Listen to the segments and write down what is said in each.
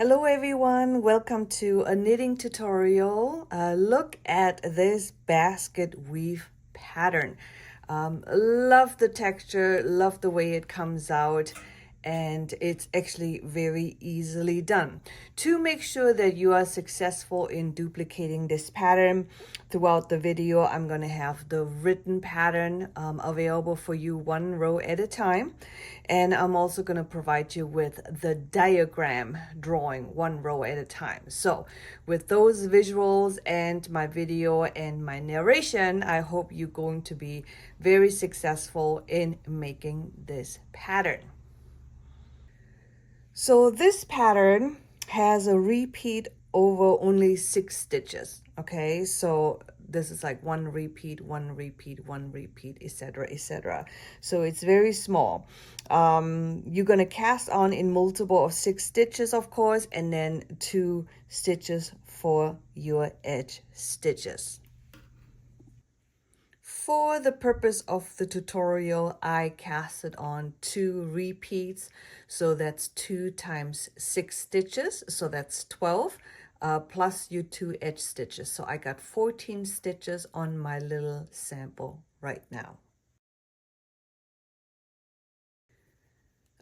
Hello everyone, welcome to a knitting tutorial. Look at this basket weave pattern. Love the texture, love the way it comes out, and it's actually very easily done. To make sure that you are successful in duplicating this pattern, throughout the video I'm going to have the written pattern available for you one row at a time, and I'm also going to provide you with the diagram drawing one row at a time. So with those visuals and my video and my narration, I hope you're going to be very successful in making this pattern. So this pattern has a repeat over only 6 stitches. Okay, so this is like one repeat, one repeat, one repeat, etc., etc. So it's very small. You're gonna cast on in multiple of 6 stitches, of course, and then 2 stitches for your edge stitches. For the purpose of the tutorial, I casted on 2 repeats. So that's 2 times 6 stitches. So that's 12 plus your 2 edge stitches. So I got 14 stitches on my little sample right now.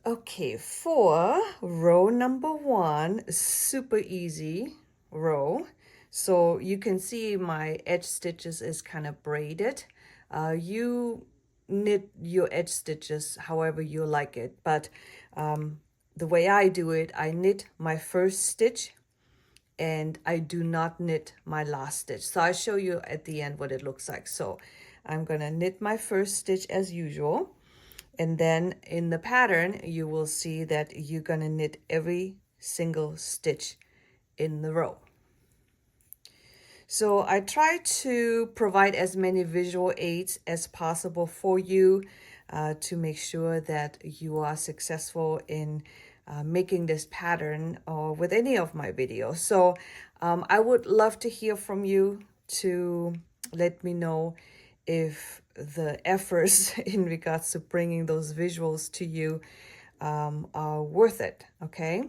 Okay, for row number 1, super easy row. So you can see my edge stitches is kind of braided. You knit your edge stitches however you like it, but the way I do it, I knit my first stitch and I do not knit my last stitch. So I'll show you at the end what it looks like. So I'm gonna knit my first stitch as usual, and then in the pattern you will see that you're gonna knit every single stitch in the row. So I try to provide as many visual aids as possible for you to make sure that you are successful in making this pattern or with any of my videos. So I would love to hear from you to let me know if the efforts in regards to bringing those visuals to you are worth it, okay?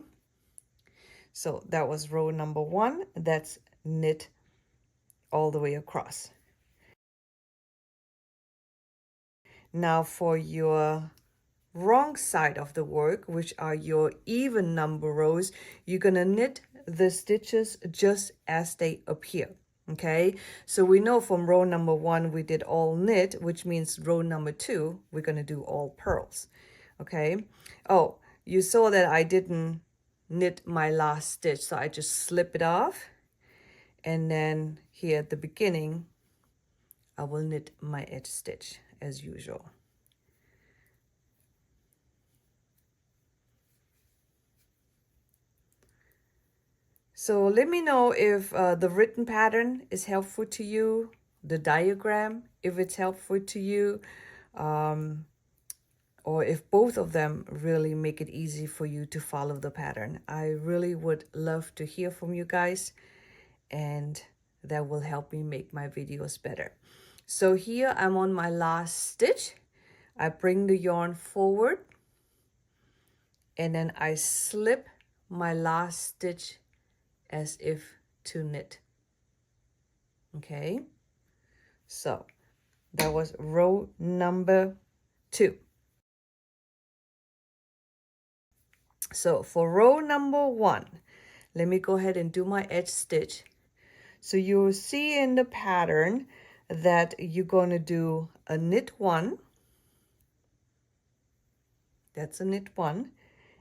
So that was row number 1. That's knit all the way across. Now for your wrong side of the work, which are your even number rows, you're gonna knit the stitches just as they appear. Okay, so we know from row number 1 we did all knit, which means row number 2 we're gonna do all purls. Okay, oh, you saw that I didn't knit my last stitch, so I just slip it off, and then here at the beginning I will knit my edge stitch as usual. So let me know if the written pattern is helpful to you, the diagram, if it's helpful to you, or if both of them really make it easy for you to follow the pattern. I really would love to hear from you guys, and that will help me make my videos better. So here I'm on my last stitch. I bring the yarn forward, and then I slip my last stitch as if to knit. Okay, so that was row number 2. So for row number 1, let me go ahead and do my edge stitch. So you'll see in the pattern that you're going to do a knit 1. That's a knit 1.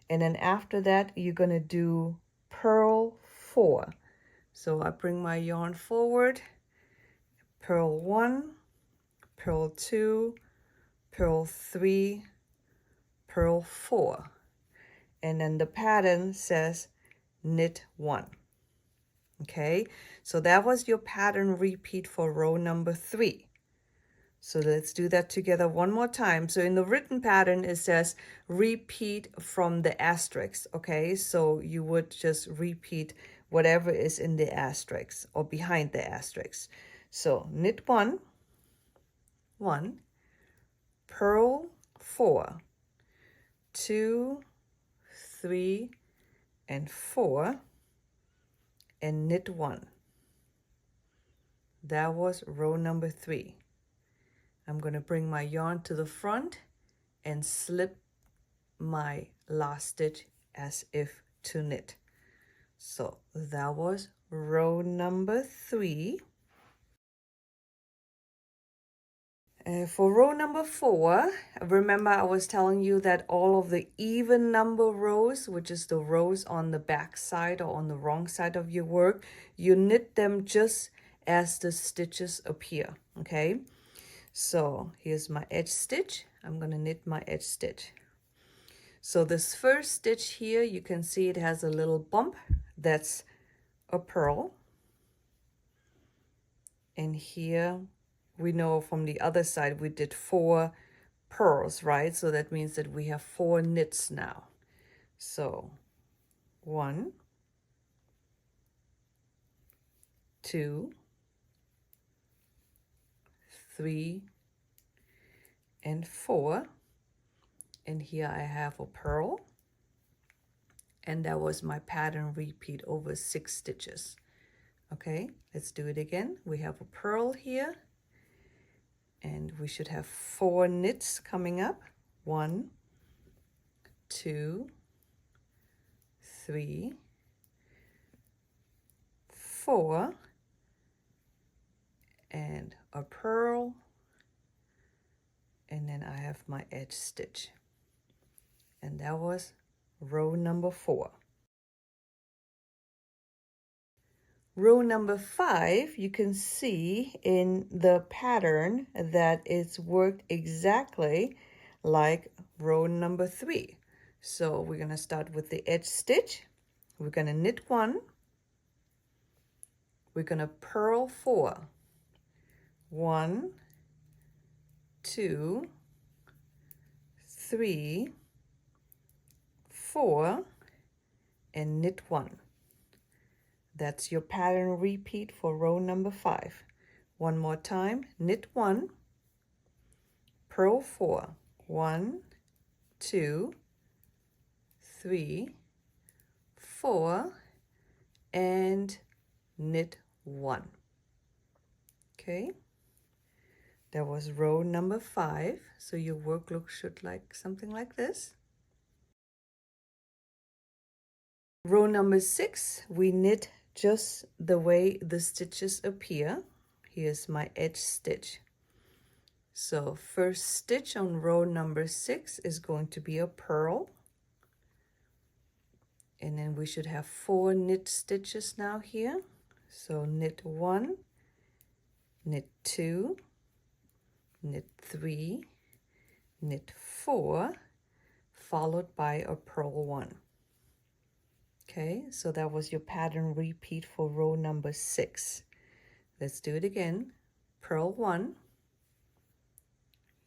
And then after that, you're going to do purl 4. So I bring my yarn forward, purl 1, purl 2, purl 3, purl 4. And then the pattern says knit 1. Okay, so that was your pattern repeat for row number 3. So let's do that together one more time. So in the written pattern, it says repeat from the asterisk. Okay, so you would just repeat whatever is in the asterisk or behind the asterisk. So knit 1, 1, purl 4, 2, 3, and 4 and knit 1. That was row number 3. I'm going to bring my yarn to the front and slip my last stitch as if to knit. So that was row number 3. For row number 4, remember I was telling you that all of the even number rows, which is the rows on the back side or on the wrong side of your work, you knit them just as the stitches appear, okay? So here's my edge stitch. I'm going to knit my edge stitch. So this first stitch here, you can see it has a little bump. That's a purl. And here we know from the other side we did 4 purls, right? So that means that we have 4 knits now. So 1, 2, 3, and 4. And here I have a purl. And that was my pattern repeat over 6 stitches. Okay, let's do it again. We have a purl here. And we should have 4 knits coming up. 1, 2, 3, 4, and a purl, and then I have my edge stitch. And that was row number 4. Row number 5, you can see in the pattern that it's worked exactly like row number 3. So we're going to start with the edge stitch. We're going to knit 1. We're going to purl 4. 1, 2, 3, 4, and knit 1. That's your pattern repeat for row number 5. One more time, knit 1, purl 4. 1, 2, 3, 4, and knit 1. Okay, that was row number 5. So your work look should like something like this. Row number 6, we knit just the way the stitches appear. Here's my edge stitch. So first stitch on row number 6 is going to be a purl. And then we should have 4 knit stitches now here. So knit 1, knit 2, knit 3, knit 4, followed by a purl 1. Okay, so that was your pattern repeat for row number 6. Let's do it again. Purl 1.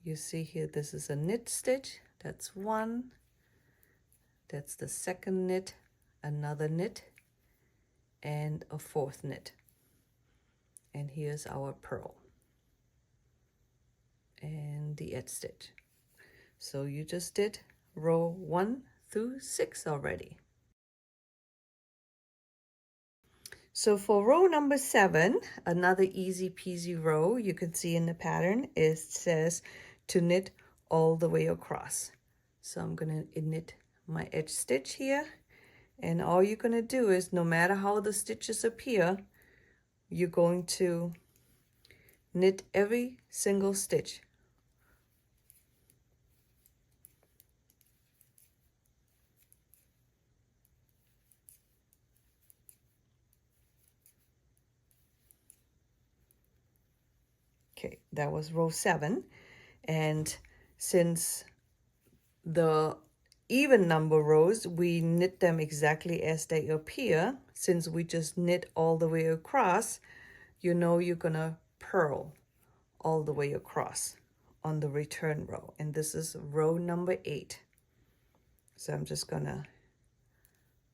You see here, this is a knit stitch. That's 1. That's the second knit, another knit, and a 4th knit. And here's our purl and the edge stitch. So you just did row 1 through 6 already. So for row number 7, another easy peasy row you can see in the pattern, it says to knit all the way across. So I'm going to knit my edge stitch here, and all you're going to do is, no matter how the stitches appear, you're going to knit every single stitch. Okay, that was row 7. And since the even number rows, we knit them exactly as they appear. Since we just knit all the way across, you know you're gonna purl all the way across on the return row. And this is row number 8. So I'm just gonna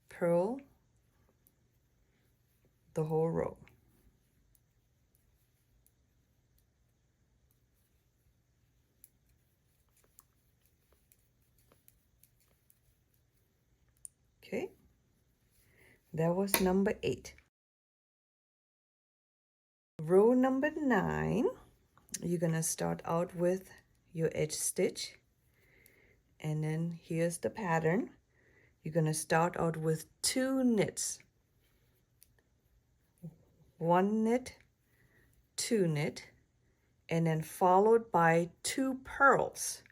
purl the whole row. Okay, That was number 8. Row number 9, you're gonna start out with your edge stitch, and then here's the pattern. You're gonna start out with 2 knits, 1 knit, 2 knit, and then followed by 2 purls.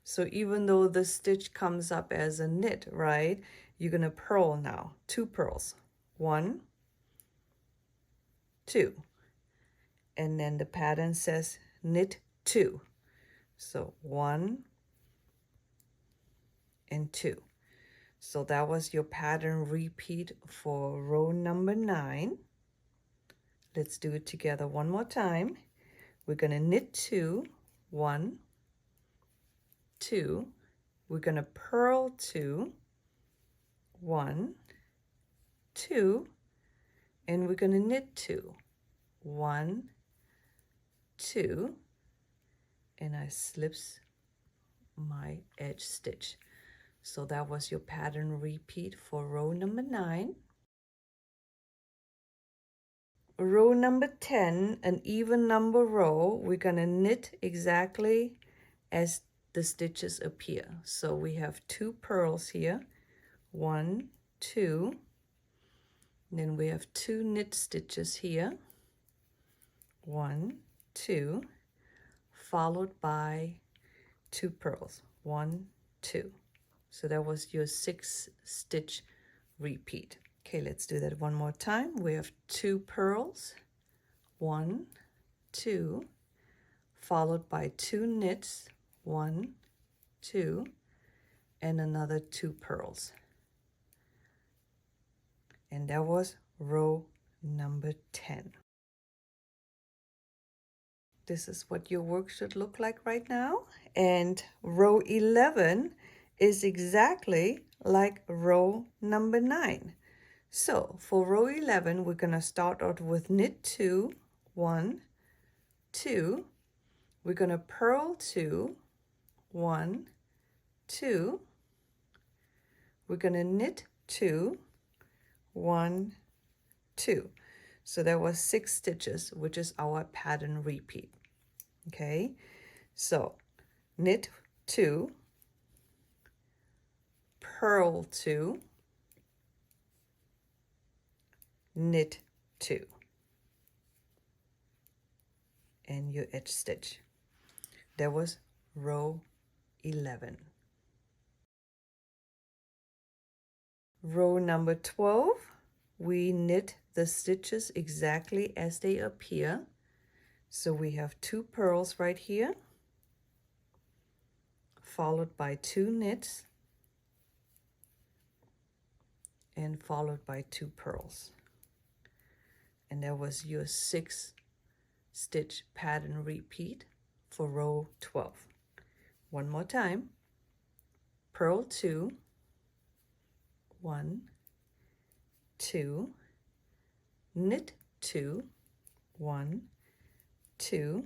So even though the stitch comes up as a knit, right, you're gonna purl now, 2 purls, 1, 2, and then the pattern says knit 2, so 1 and 2. So that was your pattern repeat for row number 9. Let's do it together one more time. We're gonna knit 2, 1, 2, we're gonna purl 2, 1, 2, and we're gonna knit 2, 1, 2, and I slips my edge stitch. So that was your pattern repeat for row number 9. Row number 10, an even number row, we're gonna knit exactly as the stitches appear. So we have 2 purls here, 1, 2, then we have 2 knit stitches here, 1, 2, followed by 2 purls, 1, 2. So that was your 6 stitch repeat. Okay, let's do that one more time. We have 2 purls, 1, 2, followed by 2 knits, 1, 2, and another 2 purls. And that was row number 10. This is what your work should look like right now. And row 11 is exactly like row number 9. So for row 11, we're gonna start out with knit 2, 1, 2. We're gonna purl 2, 1, 2. We're gonna knit 2, 1, 2. So that was 6 stitches, which is our pattern repeat. Okay, so knit 2, purl 2, knit 2, and your edge stitch. That was row 11. Row number 12, we knit the stitches exactly as they appear. So we have 2 purls right here, followed by 2 knits, and followed by 2 purls. And that was your 6 stitch pattern repeat for row 12. One more time. Purl 2, 1, 2, knit 2, 1, 2,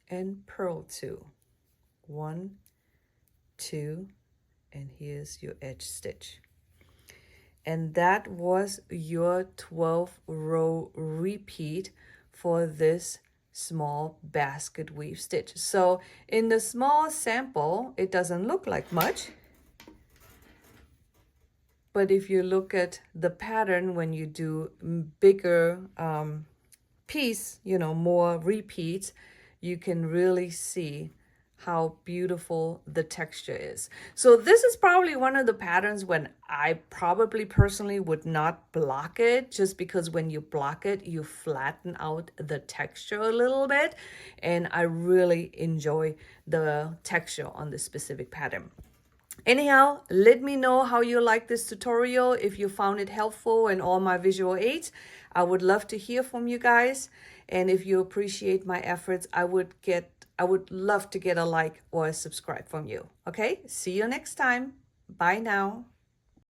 and purl 2, 1, 2, and here's your edge stitch. And that was your 12 row repeat for this small basket weave stitch. So in the small sample, it doesn't look like much. But if you look at the pattern when you do bigger piece, you know, more repeats, you can really see how beautiful the texture is. So this is probably one of the patterns when I probably personally would not block it, just because when you block it, you flatten out the texture a little bit. And I really enjoy the texture on this specific pattern. Anyhow, let me know how you like this tutorial, if you found it helpful and all my visual aids. I would love to hear from you guys. And if you appreciate my efforts, I would love to get a like or a subscribe from you. Okay, see you next time. Bye now.